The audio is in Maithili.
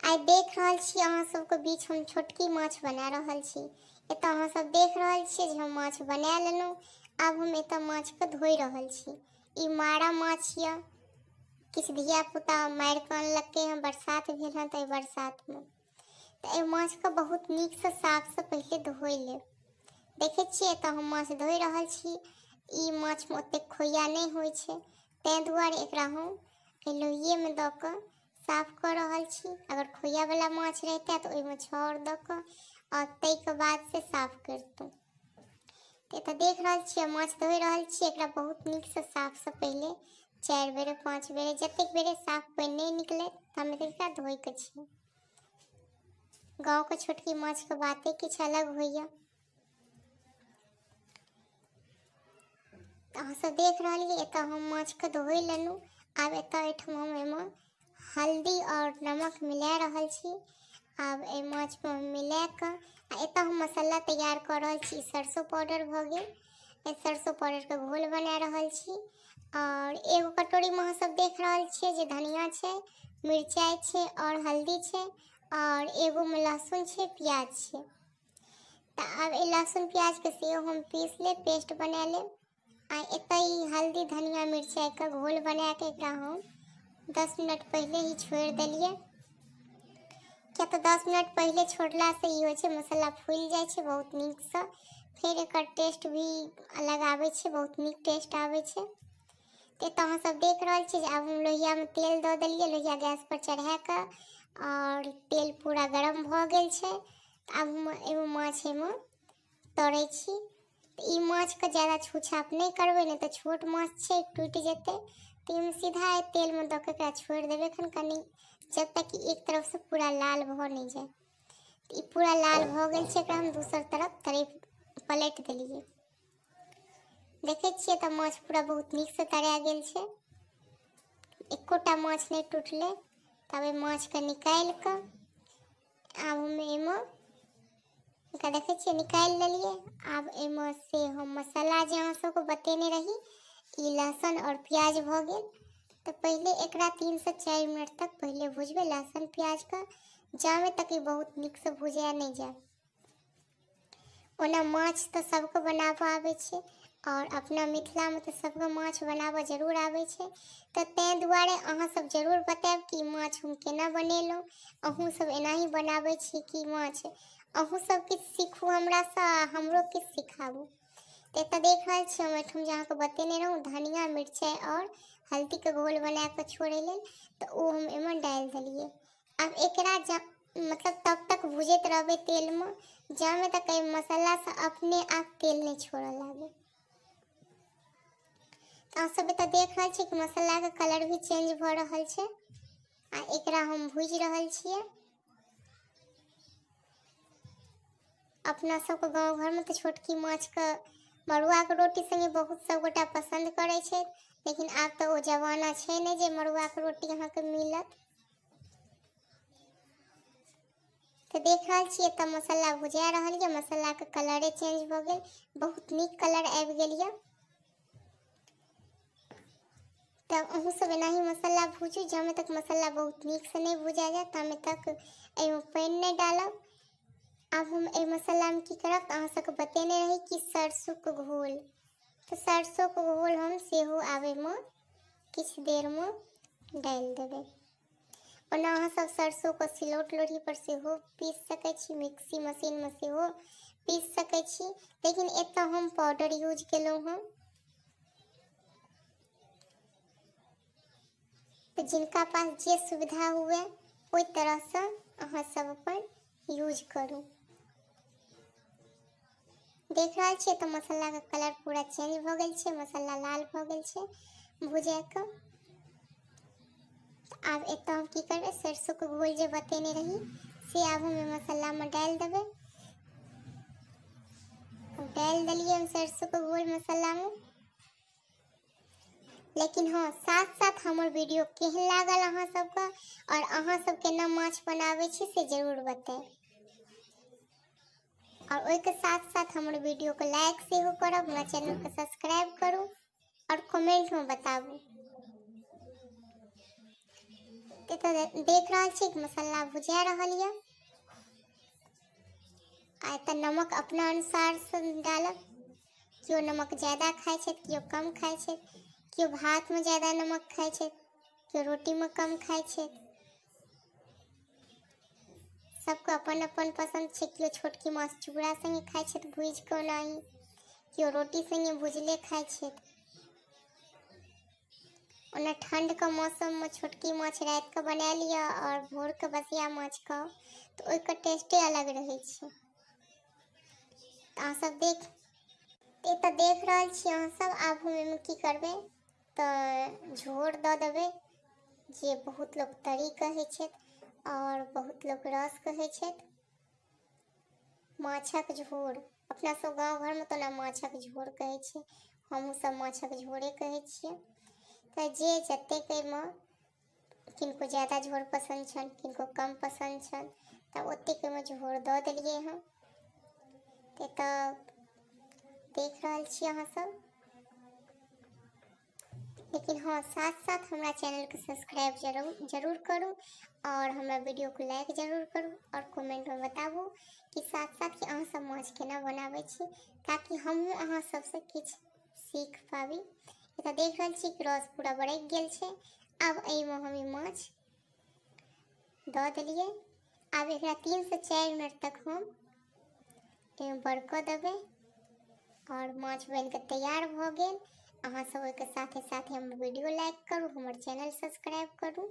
आइ देख रहल छी अहाँ सबके बीच हम छोटकी माछ बना रहल छी। एतऽ अहाँ सब देख रहल छियै जे हम माछ बना लेलहुँ। आब हम एतऽ माछके धोइ रहल छी। ई मारा माछ यऽ, किछु धियापुता मारि कऽ अनलकै हँ, बरसात भेल हँ तऽ एहि बरसातमे। तऽ एहि माछके बहुत नीकसँ साफसँ पहिले धोइ लेब। देखै छियै एतऽ हम माछ धोइ रहल छी। ई माछमे ओतेक खोइया नहि होइ छै, ताहि दुआरे एकरा हम लोहिएमे दऽ कऽ साफ कऽ रहल छी। अगर खोइयावला माछ रहितै तऽ ओहिमे छाउर दऽ कऽ और ताहिके बाद से साफ करितहुँ। तऽ एतऽ देख रहल छियै माछ धोइ रहल छियै। एकरा बहुत नीकसँ साफसँ पहिले 4 बेर 5 बेर जतेक बेरे साफ पानि नहि निकलै तामे एकरा धोइके छै। गाँवके छोटकी माछके बाते किछु अलग होइए। अहाँ सब देख रहलियै एतऽ हम माछके धोइ लेलहुँ। आब एतऽ एहिठाम हम एहिमे हल्दी और नमक मिला रहल छी। आब एहि माछमे हम मिला कऽ एतऽ हम मसाला तैयार कऽ रहल छी। सरसों पाउडर भऽ गेल, सरसों पाउडरके घोल बना रहल छी। और एगो कटोरीमे अहाँ सब देख रहल छियै जे धनिया छै, मिरचाइ छै और हल्दी छै और एगोमे लहसुन छै, प्याज छै। तऽ आब ई लहसुन प्याजके सेहो हम पीस लेब, पेस्ट बना लेब। आ एतऽ ई हल्दी धनिया मिरचाइके घोल बनाके एकरा हम 10 मिनट पहिले ही छोड़ि देलियै। किया तऽ 10 मिनट पहिले छोड़लासँ ई होइ छै मसाला फूलि जाइ छै बहुत नीकसँ। फिर एकर टेस्ट भी अलग आबै छै, बहुत नीक टेस्ट आबै छै। तऽ एतऽ अहाँ सब देख रहल छी जे आब हम लोहियामे तेल दऽ देलियै। लोहिया गैसपर चढ़ा कऽ और तेल पूरा गरम भऽ गेल छै। आब हम एगो माछ एहिमे तरै छी। तऽ ई माछके ज़्यादा छूछाप नहि करबै, नहि तऽ छोट माछ छै टूटि जेतै। तऽ एहिमे सीधा तेलमे दऽ कऽ एकरा छोड़ि देबै एखन कनि, जब तक कि एक तरफसँ पूरा लाल भऽ नहि जाए। तऽ ई पूरा लाल भऽ गेल छै, एकरा हम दोसर तरफ पलटि देलियै। देखै छियै तऽ माछ पूरा बहुत नीकसँ तरा गेल छै, एकोटा माछ नहि टूटलै। तब एहि माछके निकालि कऽ आब हम एहिमे एकरा देखै छियै निकालि लेलियै। आब एहिमे से हम मसाला जे अहाँ सबके बतेने रही, ई लहसुन और प्याज भऽ गेल। तऽ पहिले एकरा 3 से 4 मिनट तक पहिले भुजबै लहसुन प्याजके, जामे तक ई बहुत नीकसँ भुजा नहि जाए। ओना माछ तऽ सबके बनाबऽ आबै छै और अपना मिथिलामे तऽ सबके माछ बनाबऽ जरूर आबै छै। तऽ ताहि दुआरे अहाँ सब जरूर बताएब कि माछ हम केना बनेलहुँ। अहूँ सब एनाही बनाबै छी कि माछ? अहूँ सब किछु सीखू हमरासँ, हमरो किछु सिखाबू। तऽ एतऽ देख रहल छी हम एहिठाम जे अहाँके बतेने रहौँ धनिया मिरचाइ और हल्दीके घोल बना कऽ छोड़ै लेल, तऽ ओ हम एहिमे डालि देलियै। आब एकरा मतलब तब तक भुजैत रहबै तेलमे जामे तक एहि मसालासँ अपने आप तेल नहि छोड़ऽ लागे। तऽ अहाँ सब एतऽ देख रहल छी कि मसालाके कलर भी चेंज भऽ रहल छै। आ एकरा हम भूजि रहल छियै। अपना सबके गाँव घरमे तऽ छोटकी माछके मड़ुआके रोटी संगे बहुत सबगोटा पसन्द करै छै, लेकिन आब तऽ ओ जमाना छै नहि जे मड़ुआके रोटी अहाँके मिलत। तऽ देख रहल छियै एतऽ मसाला भुजा रहल यऽ, मसालाके कलरे चेंज भऽ गेल, बहुत नीक कलर आबि गेल यऽ। तब अहूँ सब एनाही मसाला भूजू, जामे तक मसाला बहुत नीकसँ नहि भुजा जाए तामे तक एहिमे पानि नहि डालब। आब हम एहि मसालामे की करब तऽ अहाँ सबके बतेने रही कि सरसोंके घोल, तऽ सरसोंके घोल हम सेहो आब एहिमे किछु देरमे डालि देबै। ओना अहाँ सब सरसोंके सिलौट लोढ़ी पर सेहो पीस सकै छी, मिक्सी मशीनमे सेहो पीस सकै छी, लेकिन एतऽ हम पाउडर यूज केलहुँ हँ। तऽ जिनका पास जे सुविधा हुए ओहि तरहसँ अहाँ सब अपन यूज करू। देख रहल छियै तऽ मसालाके कलर पूरा चेंज भऽ गेल छै, मसाला लाल भऽ गेल छै भुजाके। आब एतऽ हम की करबै, सरसोंके घोल जे बतेने रही से आब हम मसालामे डालि देबै। डालि देलियै हम सरसोंके घोल मसालामे। लेकिन हाँ, साथ साथ हमर वीडियो केहन लागल अहाँ सबके और अहाँ सब केना माछ बनाबै छी से जरूर बताएब। और ओहिके साथ साथ हमर वीडियोके लाइक सेहो करब, हमरा चैनलके सब्सक्राइब करू और कमेंटमे बताबू। तऽ देख रहल छी कि मसाला भुजा रहल यऽ। आ एतऽ नमक अपना अनुसारसँ डालब। केओ नमक ज़्यादा खाइ छै, केओ कम खाइ छै, केओ भातमे ज़्यादा नमक खाइ छै, केओ रोटीमे कम खाइ छै। सबके अपन अपन पसंद छै। केओ छोटकी माछ चूड़ा संगे खाइ छै तऽ भूजि कऽ ओनाही, केओ रोटी संगे भुजले खाइ छै। ओना ठंडके मौसममे छोटकी माछ रातिके बना लिअ और भोरके बसिया माछ खाउ तऽ ओहिके टेस्टे अलग रहै छै। अहाँ सब एतऽ देख रहल छी अहाँ सब। आब हम एहिमे की करबै तऽ झोर दऽ देबै, जे बहुत लोग तरी कहै छै और बहुत लोग रस कहै छै। माछक झोर, अपना सब गाँव घरमे तऽ ओना माछक झोर कहै छै, हमहूँ सब माछक झोरे कहै छियै। तऽ जे जतेक एहिमे किनको ज़्यादा झोर पसंद छनि, किनको कम पसंद छनि, तऽ ओतेक एहिमे झोर दऽ देलियै हँ। तऽ देख रहल छी अहाँ सब। लेकिन हाँ, साथ साथ हमरा चैनलके सब्सक्राइब जरूर करू और हमरा वीडियो को लाइक जरूर करू और कमेंट में बताबू कि साथ साथ कि अहाँ सब माछ केना बनाबै छी, ताकि हमहूँ अहाँ सबसे किछु सीख पाबी। एतऽ देख रहल छी कि रस पूरा बरकि गेल छै। आब एहिमे हम ई माछ दऽ देलियै। आब एकरा 3 से 4 मिनट तक हम एहिमे बरकऽ देबै और माछ बनिके तैयार भऽ गेल। अहाँ सब ओहिके साथे साथे हमर वीडियो लाइक करू, हमर चैनल सब्सक्राइब करू।